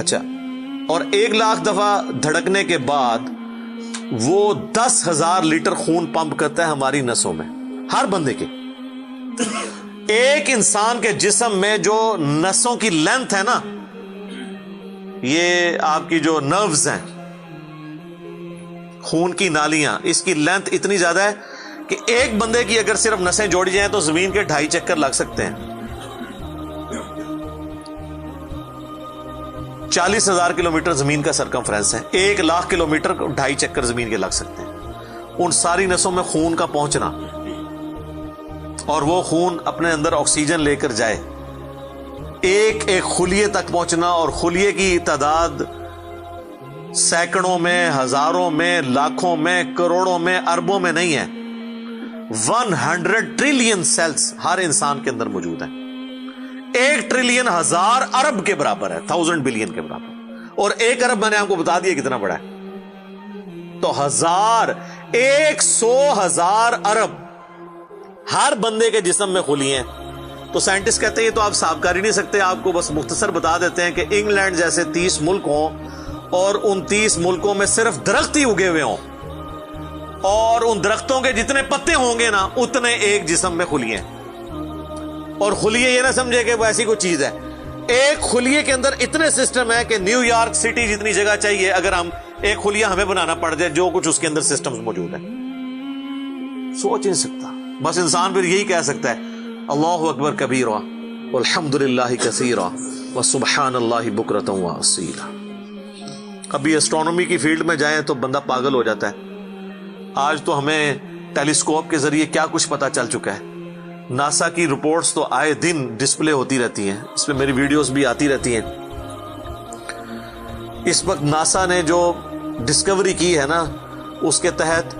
اچھا، اور 1,00,000 دفعہ دھڑکنے کے بعد وہ 10,000 لیٹر خون پمپ کرتا ہے ہماری نسوں میں، ہر بندے کے. ایک انسان کے جسم میں جو نسوں کی لینتھ ہے نا، یہ آپ کی جو نروز ہیں، خون کی نالیاں، اس کی لینتھ اتنی زیادہ ہے کہ ایک بندے کی اگر صرف نسیں جوڑی جائیں تو زمین کے 2.5 چکر لگ سکتے ہیں. 40,000 کلومیٹر زمین کا سرکمفرنس ہے، 1,00,000 کلومیٹر 2.5 چکر زمین کے لگ سکتے ہیں. ان ساری نسوں میں خون کا پہنچنا اور وہ خون اپنے اندر آکسیجن لے کر جائے، ایک ایک خلیے تک پہنچنا، اور خلیے کی تعداد سینکڑوں میں، ہزاروں میں، لاکھوں میں، کروڑوں میں، اربوں میں نہیں ہے. 100 ٹریلین سیلز ہر انسان کے اندر موجود ہیں. 1 ٹریلین 1000 ارب کے برابر ہے، 1000 بلین کے برابر. اور 1 ارب میں نے آپ کو بتا دیا کتنا بڑا ہے. تو 100,000 ارب ہر بندے کے جسم میں خلی ہیں. تو سائنٹسٹ کہتے ہیں یہ تو آپ صاف کر ہی نہیں سکتے. آپ کو بس مختصر بتا دیتے ہیں کہ انگلینڈ جیسے 30 ملک ہوں اور ان 30 ملکوں میں صرف درخت ہی اگے ہوئے ہوں، اور ان درختوں کے جتنے پتے ہوں گے نا اتنے ایک جسم میں خلیے ہیں. اور خلیے یہ نہ سمجھے کہ وہ ایسی کوئی چیز ہے. ایک خلیے کے اندر اتنے سسٹم ہے کہ نیو یارک سٹی جتنی جگہ چاہیے اگر ہم ایک خلیہ ہمیں بنانا پڑ جائے، جو کچھ اس کے اندر سسٹمز موجود ہیں. سوچ نہیں سکتا. بس انسان پھر یہی کہہ سکتا ہے اللہ اکبر کبیرا والحمد للہ کثیرا وسبحان اللہ بکرۃ واصیلا. ابھی اسٹرانومی کی فیلڈ میں جائیں تو بندہ پاگل ہو جاتا ہے. آج تو ہمیں ٹیلیسکوپ کے ذریعے کیا کچھ پتا چل چکا ہے. ناسا کی رپورٹس تو آئے دن ڈسپلے ہوتی رہتی ہیں، اس میں میری ویڈیوز بھی آتی رہتی ہیں. اس وقت ناسا نے جو ڈسکوری کی ہے نا، اس کے تحت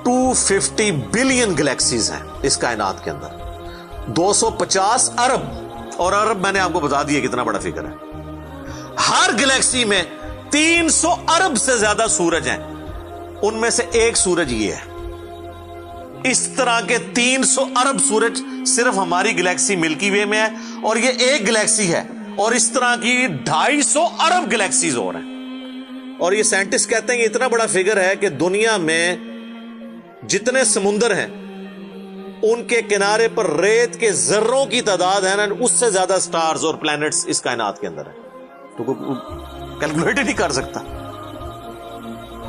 250 بلین گلیکسیز ہیں اس کائنات کے اندر، 250 ارب. اور ارب میں نے آپ کو بتا دیا کتنا بڑا فگر ہے. ہر گلیکسی میں 300 ارب سے زیادہ سورج ہیں، ان میں سے ایک سورج یہ ہے. اس طرح کے 300 ارب سورج صرف ہماری گلیکسی ملکی وے میں ہے، اور یہ ایک گلیکسی ہے، اور اس طرح کی 250 ارب گلیکسیز اور ہیں. اور یہ سائنٹسٹ کہتے ہیں کہ اتنا بڑا فگر ہے کہ دنیا میں جتنے سمندر ہیں ان کے کنارے پر ریت کے ذروں کی تعداد ہے نا، اس سے زیادہ سٹارز اور پلانٹس اس کائنات کے اندر ہے. تو کوئی کیلکولیٹ ہی نہیں کر سکتا.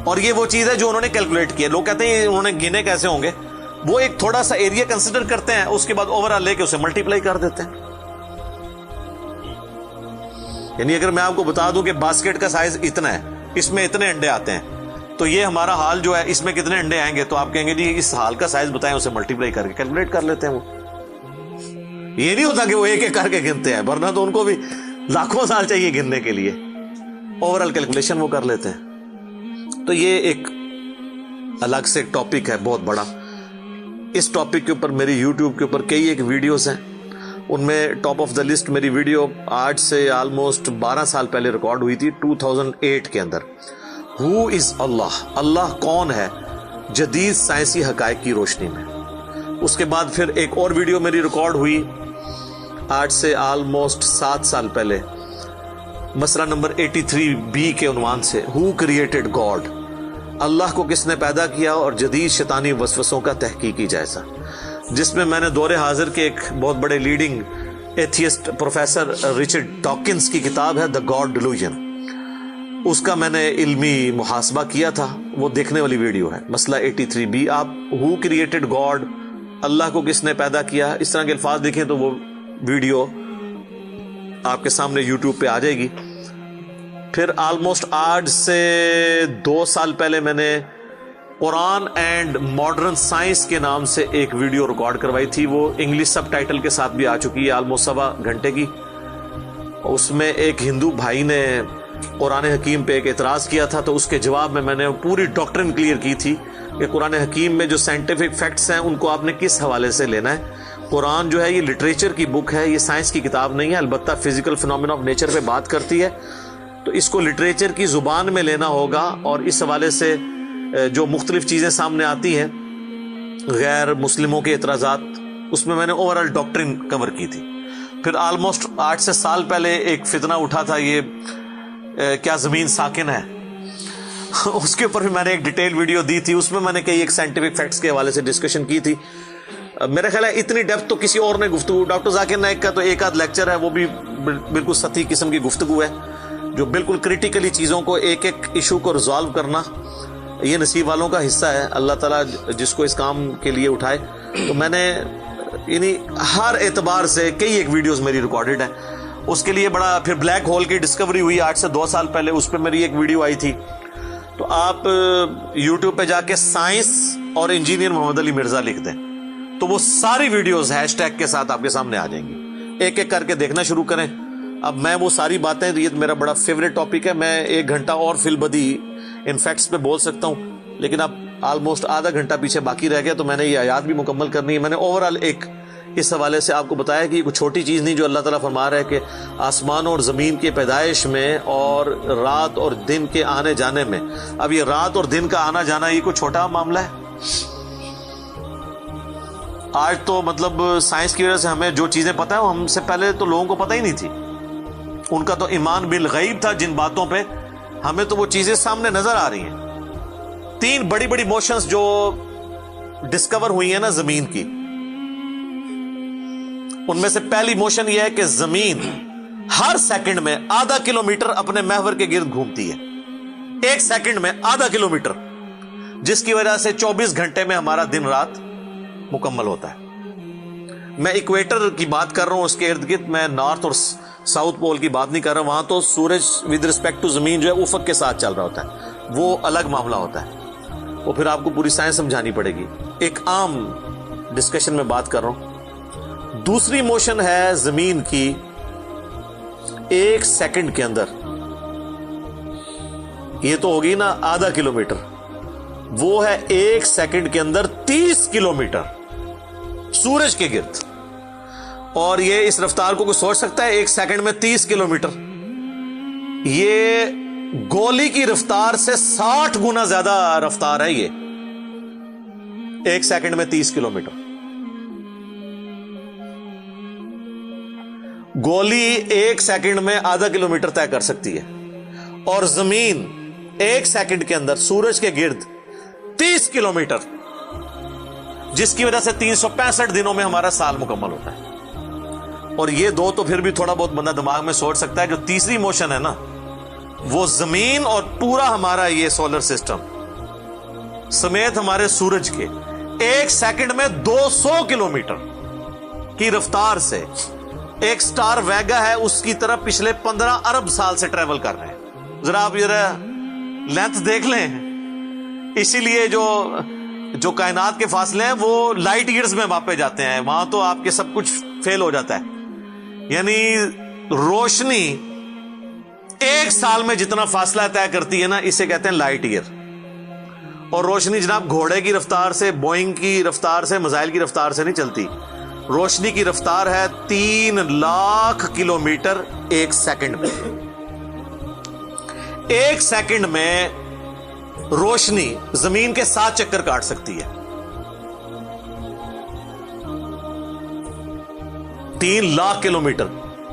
اور یہ وہ چیز ہے جو انہوں نے کیلکولیٹ کی ہے. لوگ کہتے ہیں انہوں نے گنے کیسے ہوں گے. وہ ایک تھوڑا سا ایریا کنسیڈر کرتے ہیں، اس کے بعد اوور آل لے کے اسے ملٹیپلائی کر دیتے ہیں. یعنی اگر میں آپ کو بتا دوں کہ باسکٹ کا سائز اتنا ہے، اس میں اتنے انڈے آتے ہیں، تو یہ ہمارا حال جو ہے اس میں کتنے انڈے آئیں گے، تو آپ کہیں گے جی اس حال کا سائز بتائیں، اسے ملٹیپلائی کر کے کیلکولیٹ کر لیتے ہیں. وہ یہ نہیں ہوتا کہ وہ ایک ایک کر کے گنتے ہیں، ورنہ تو ان کو بھی لاکھوں سال چاہیے گننے کے لیے. اوور آل کیلکولیشن وہ کر لیتے ہیں. تو یہ ایک الگ سے ایک ٹاپک ہے بہت بڑا. اس ٹاپک کے اوپر میری یوٹیوب کے اوپر کئی ایک ویڈیوز ہیں. ان میں ٹاپ آف دا لسٹ میری ویڈیو آج سے آلموسٹ 12 سال پہلے ریکارڈ ہوئی تھی، 2008 کے اندر. ہو از اللہ، اللہ کون ہے جدید سائنسی حقائق کی روشنی میں. اس کے بعد پھر ایک اور ویڈیو میری ریکارڈ ہوئی آج سے آلموسٹ 7 سال پہلے، مسئلہ نمبر 83B کے عنوان سے، ہو کریٹڈ گاڈ، اللہ کو کس نے پیدا کیا اور جدید شیطانی وسوسوں کا تحقیقی جائزہ، جس میں میں نے دور حاضر کے ایک بہت بڑے leading atheist professor Richard Dawkins کی کتاب ہے دا گاڈ ڈیلوژن، اس کا میں نے علمی محاسبہ کیا تھا. وہ دیکھنے والی ویڈیو ہے مسئلہ 83B. آپ ہو کریٹڈ گاڈ، اللہ کو کس نے پیدا کیا، اس طرح کے الفاظ دیکھیں تو وہ ویڈیو آپ کے سامنے یوٹیوب پہ آ جائے گی. پھر آلموسٹ آج سے 2 سال پہلے میں نے قرآن اینڈ ماڈرن سائنس کے نام سے ایک ویڈیو ریکارڈ کروائی تھی. وہ انگلش سب ٹائٹل کے ساتھ بھی آ چکی ہے، آلموسٹ 1.25 گھنٹے کی. اس میں ایک ہندو بھائی نے قرآن حکیم پہ ایک اعتراض کیا تھا، تو اس کے جواب میں نے پوری ڈاکٹرن کلیئر کی تھی کہ قرآن حکیم میں جو سائنٹیفک فیکٹس ہیں ان کو آپ نے کس حوالے سے لینا ہے. قرآن جو ہے یہ لٹریچر کی بک ہے، یہ سائنس کی کتاب نہیں ہے. البتہ فزیکل فینومینا آف نیچر پہ بات کرتی ہے، تو اس کو لٹریچر کی زبان میں لینا ہوگا. اور اس حوالے سے جو مختلف چیزیں سامنے آتی ہیں غیر مسلموں کے اعتراضات، اس میں نے اوور آل ڈاکٹرن کور کی تھی. پھر آلموسٹ 8 سے سال پہلے ایک فتنہ اٹھا تھا، یہ کیا زمین ساکن ہے، اس کے اوپر بھی میں نے ایک ڈیٹیل ویڈیو دی تھی. اس میں میں نے کئی ایک سائنٹیفک فیکٹس کے حوالے سے ڈسکشن کی تھی. میرا خیال ہے اتنی ڈیپتھ تو کسی اور نے گفتگو، ڈاکٹر ذاکر نائک کا تو ایک آدھ لیکچر ہے، وہ بھی بالکل سطحی قسم کی گفتگو ہے، جو بالکل کریٹیکلی چیزوں کو ایک ایک ایشو کو ریزالو کرنا یہ نصیب والوں کا حصہ ہے. اللہ تعالیٰ جس کو اس کام کے لیے اٹھائے. تو میں نے یعنی ہر اعتبار سے کئی ایک ویڈیوز میری ریکارڈڈ ہیں. اس کے لیے بڑا پھر بلیک ہول کی ڈسکوری ہوئی آج سے 2 سال پہلے، اس پہ میری ایک ویڈیو آئی تھی. تو آپ یوٹیوب پہ جا کے سائنس اور انجینئر محمد علی مرزا لکھ دیں تو وہ ساری ویڈیوز ہیش ٹیگ کے ساتھ آپ کے سامنے آ جائیں گی. ایک ایک کر کے دیکھنا شروع کریں. اب میں وہ ساری باتیں، یہ میرا بڑا فیوریٹ ٹاپک ہے، میں 1 گھنٹہ اور فی البدی ان فیکٹس پہ بول سکتا ہوں، لیکن اب آلموسٹ آدھا گھنٹہ پیچھے باقی رہ گیا، تو میں نے یہ آیات بھی مکمل کرنی ہے. میں نے اوورال ایک اس حوالے سے آپ کو بتایا کہ یہ کوئی چھوٹی چیز نہیں جو اللہ تعالیٰ فرما رہا ہے کہ آسمانوں اور زمین کے پیدائش میں اور رات اور دن کے آنے جانے میں. اب یہ رات اور دن کا آنا جانا یہ کوئی چھوٹا معاملہ ہے؟ آج تو مطلب سائنس کی وجہ سے ہمیں جو چیزیں پتہ ہیں وہ ہم سے پہلے تو لوگوں کو پتہ ہی نہیں تھی. ان کا تو ایمان بالغیب تھا جن باتوں پہ، ہمیں تو وہ چیزیں سامنے نظر آ رہی ہیں. 3 بڑی بڑی موشنز جو ڈسکور ہوئی ہیں نا زمین کی، ان میں سے پہلی موشن یہ ہے کہ زمین ہر سیکنڈ میں آدھا کلومیٹر اپنے محور کے گرد گھومتی ہے. 1 سیکنڈ میں آدھا کلومیٹر، جس کی وجہ سے 24 گھنٹے میں ہمارا دن رات مکمل ہوتا ہے. میں ایکویٹر کی بات کر رہا ہوں، اس کے ارد گرد، میں نارتھ اور ساؤتھ پول کی بات نہیں کر رہا. وہاں تو سورج ود ریسپیکٹ ٹو زمین جو ہے افق کے ساتھ چل رہا ہوتا ہے، وہ الگ معاملہ ہوتا ہے. وہ پھر آپ کو پوری سائنس سمجھانی پڑے گی. ایک عام ڈسکشن میں بات کر رہا ہوں. دوسری موشن ہے زمین کی 1 سیکنڈ کے اندر، یہ تو ہوگی نا آدھا کلومیٹر، وہ ہے 1 سیکنڈ کے اندر 30 کلومیٹر سورج کے گرد. اور یہ اس رفتار کو کوئی سوچ سکتا ہے؟ 1 سیکنڈ میں 30 کلومیٹر، یہ گولی کی رفتار سے 60 گنا زیادہ رفتار ہے. یہ 1 سیکنڈ میں 30 کلومیٹر. گولی 1 سیکنڈ میں آدھا کلومیٹر طے کر سکتی ہے، اور زمین 1 سیکنڈ کے اندر سورج کے گرد 30 کلومیٹر، جس کی وجہ سے 365 دنوں میں ہمارا سال مکمل ہوتا ہے. اور یہ 2 تو پھر بھی تھوڑا بہت بندہ دماغ میں سوچ سکتا ہے. جو تیسری موشن ہے نا، وہ زمین اور پورا ہمارا یہ سولر سسٹم سمیت ہمارے سورج کے 1 سیکنڈ میں 200 کلومیٹر کی رفتار سے ایک سٹار ویگا ہے اس کی طرف پچھلے 15 ارب سال سے ٹریول کر رہے ہیں. ذرا آپ لینتھ دیکھ لیں. اسی لیے جو کائنات کے فاصلے ہیں وہ لائٹ ایئرز میں ماپے جاتے ہیں. وہاں تو آپ کے سب کچھ فیل ہو جاتا ہے. یعنی روشنی 1 سال میں جتنا فاصلہ طے کرتی ہے نا، اسے کہتے ہیں لائٹ ایئر. اور روشنی جناب گھوڑے کی رفتار سے، بوئنگ کی رفتار سے، میزائل کی رفتار سے نہیں چلتی. روشنی کی رفتار ہے 3 لاکھ کلومیٹر 1 سیکنڈ میں. 1 سیکنڈ میں روشنی زمین کے 7 چکر کاٹ سکتی ہے. 3 لاکھ کلومیٹر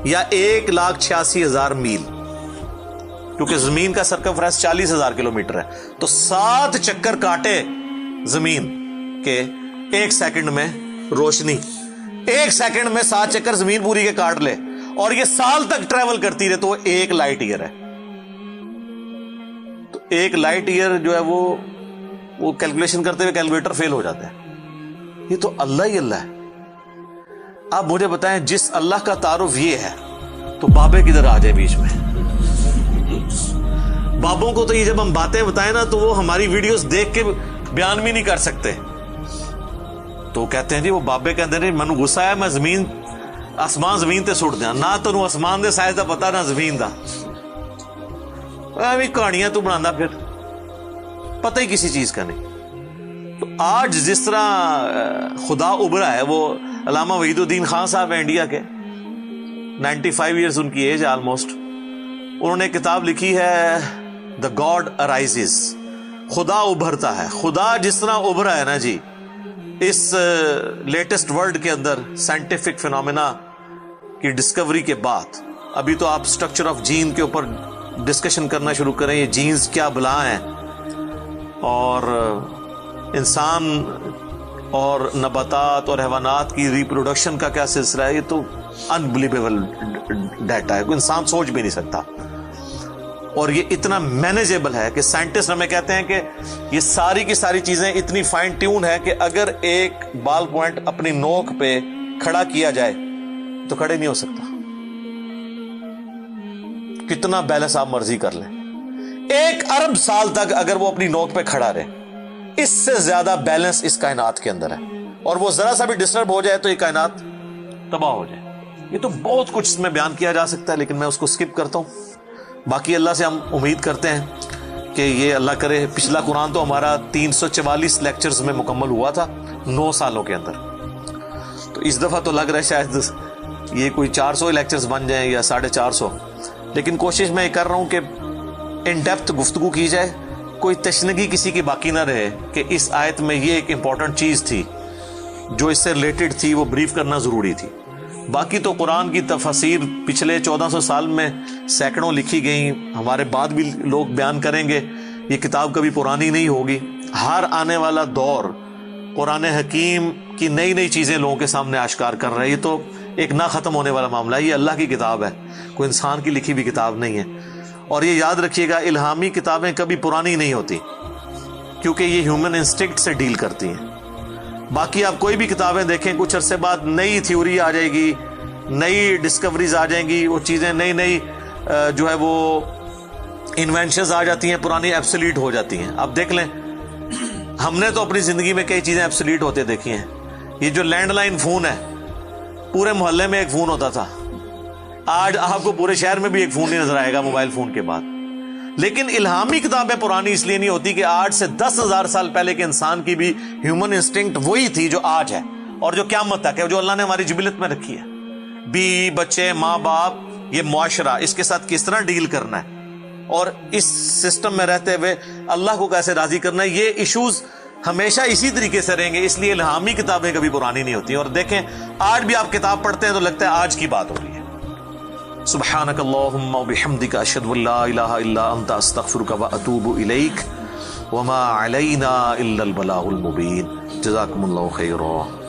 یا 1,86,000 میل، کیونکہ زمین کا سرکمفرنس 40,000 کلومیٹر ہے. تو 7 چکر کاٹے زمین کے 1 سیکنڈ میں روشنی، 1 سیکنڈ میں 7 چکر زمین پوری کے کاٹ لے، اور یہ سال تک ٹریول کرتی رہے، تو وہ 1 لائٹ ایئر ہے. تو 1 لائٹ ایئر جو ہے وہ کیلکولیشن کرتے ہوئے کیلکولیٹر فیل ہو جاتا ہے. یہ تو اللہ ہی اللہ ہے. آپ مجھے بتائیں، جس اللہ کا تعارف یہ ہے تو بابے کدھر آ جائے بیچ میں؟ بابوں کو تو یہ جب ہم باتیں بتائیں نا تو وہ ہماری ویڈیوز دیکھ کے بیان بھی نہیں کر سکتے. تو کہتے ہیں جی وہ بابے کہتے ہیں مینوں غصہ ہے، میں زمین آسمان زمین تے سٹ دیا. نہ تینوں آسمان دے سائز دا پتا نہ زمین دا، ایویں کہانیاں تو بنانا، پھر پتہ ہی کسی چیز کا نہیں. تو آج جس طرح خدا ابھرا ہے، وہ علامہ وحید الدین خان صاحب ہیں انڈیا کے، 95 ایئرز ان کی ایج ہے آلموسٹ. انہوں نے ایک کتاب لکھی ہے دا گاڈ ارائزز، خدا ابھرتا ہے. خدا جس طرح ابھرا ہے نا جی اس لیٹسٹ ورلڈ کے اندر سائنٹیفک فینومینا کی ڈسکوری کے بعد، ابھی تو آپ سٹرکچر آف جین کے اوپر ڈسکشن کرنا شروع کریں یہ جینز کیا بلا ہیں اور انسان اور نباتات اور حیوانات کی ریپروڈکشن کا کیا سلسلہ ہے، یہ تو انبلیویبل ڈیٹا ہے، کوئی انسان سوچ بھی نہیں سکتا. اور یہ اتنا مینیجیبل ہے کہ سائنٹسٹ ہمیں کہتے ہیں کہ یہ ساری کی ساری چیزیں اتنی فائن ٹیون ہے کہ اگر ایک بال پوائنٹ اپنی نوک پہ کھڑا کیا جائے تو کھڑے نہیں ہو سکتا. کتنا بیلنس آپ مرضی کر لیں، 1 ارب سال تک اگر وہ اپنی نوک پہ کھڑا رہے، اس سے زیادہ بیلنس اس کائنات کے اندر ہے، اور وہ ذرا سا بھی ڈسٹرب ہو جائے تو یہ کائنات تباہ ہو جائے. یہ تو بہت کچھ اس میں بیان کیا جا سکتا ہے لیکن میں اس کو سکپ کرتا ہوں. باقی اللہ سے ہم امید کرتے ہیں کہ یہ اللہ کرے. پچھلا قرآن تو ہمارا 344 لیکچرز میں مکمل ہوا تھا 9 سالوں کے اندر، تو اس دفعہ تو لگ رہا ہے شاید یہ کوئی 400 لیکچرز بن جائیں یا 450. لیکن کوشش میں یہ کر رہا ہوں کہ ان ڈیپتھ گفتگو کی جائے، کوئی تشنگی کسی کی باقی نہ رہے کہ اس آیت میں یہ ایک امپورٹنٹ چیز تھی جو اس سے ریلیٹڈ تھی، وہ بریف کرنا ضروری تھی. باقی تو قرآن کی تفاسیر پچھلے 1400 سال میں سینکڑوں لکھی گئیں، ہمارے بعد بھی لوگ بیان کریں گے. یہ کتاب کبھی پرانی نہیں ہوگی. ہر آنے والا دور قرآن حکیم کی نئی نئی چیزیں لوگوں کے سامنے آشکار کر رہا ہے. یہ تو ایک نہ ختم ہونے والا معاملہ ہے. یہ اللہ کی کتاب ہے، کوئی انسان کی لکھی ہوئی کتاب نہیں ہے. اور یہ یاد رکھیے گا، الہامی کتابیں کبھی پرانی نہیں ہوتی کیونکہ یہ ہیومن انسٹنکٹ سے ڈیل کرتی ہیں. باقی آپ کوئی بھی کتابیں دیکھیں، کچھ عرصے بعد نئی تھیوری آ جائے گی، نئی ڈسکوریز آ جائیں گی، وہ چیزیں نئی جو ہے وہ انوینشنز آ جاتی ہیں، پرانی ایبسلیٹ ہو جاتی ہیں. آپ دیکھ لیں، ہم نے تو اپنی زندگی میں کئی چیزیں ایبسلیٹ ہوتے دیکھی ہیں. یہ جو لینڈ لائن فون ہے، پورے محلے میں ایک فون ہوتا تھا، آج آپ کو پورے شہر میں بھی ایک فون نہیں نظر آئے گا موبائل فون کے بعد. لیکن الہامی کتابیں پرانی اس لیے نہیں ہوتی کہ آج سے 10,000 سال پہلے کے انسان کی بھی ہیومن انسٹنکٹ وہی تھی جو آج ہے اور جو قیامت تک ہے، جو اللہ نے ہماری جبلت میں رکھی ہے. بیوی بچے ماں باپ، یہ معاشرہ، اس کے ساتھ کس طرح ڈیل کرنا ہے اور اس سسٹم میں رہتے ہوئے اللہ کو کیسے راضی کرنا ہے، یہ ایشوز ہمیشہ اسی طریقے سے رہیں گے. اس لیے الہامی کتابیں کبھی پرانی نہیں ہوتی. اور دیکھیں، آج بھی آپ کتاب پڑھتے ہیں تو لگتا ہے آج کی بات ہو رہی ہے. سبحانک اللہم وبحمدک، اشہد ان لا الہ الا انت، استغفرک واتوب الیک، وما علینا الا البلاغ المبین. جزاکم اللہ خیرا.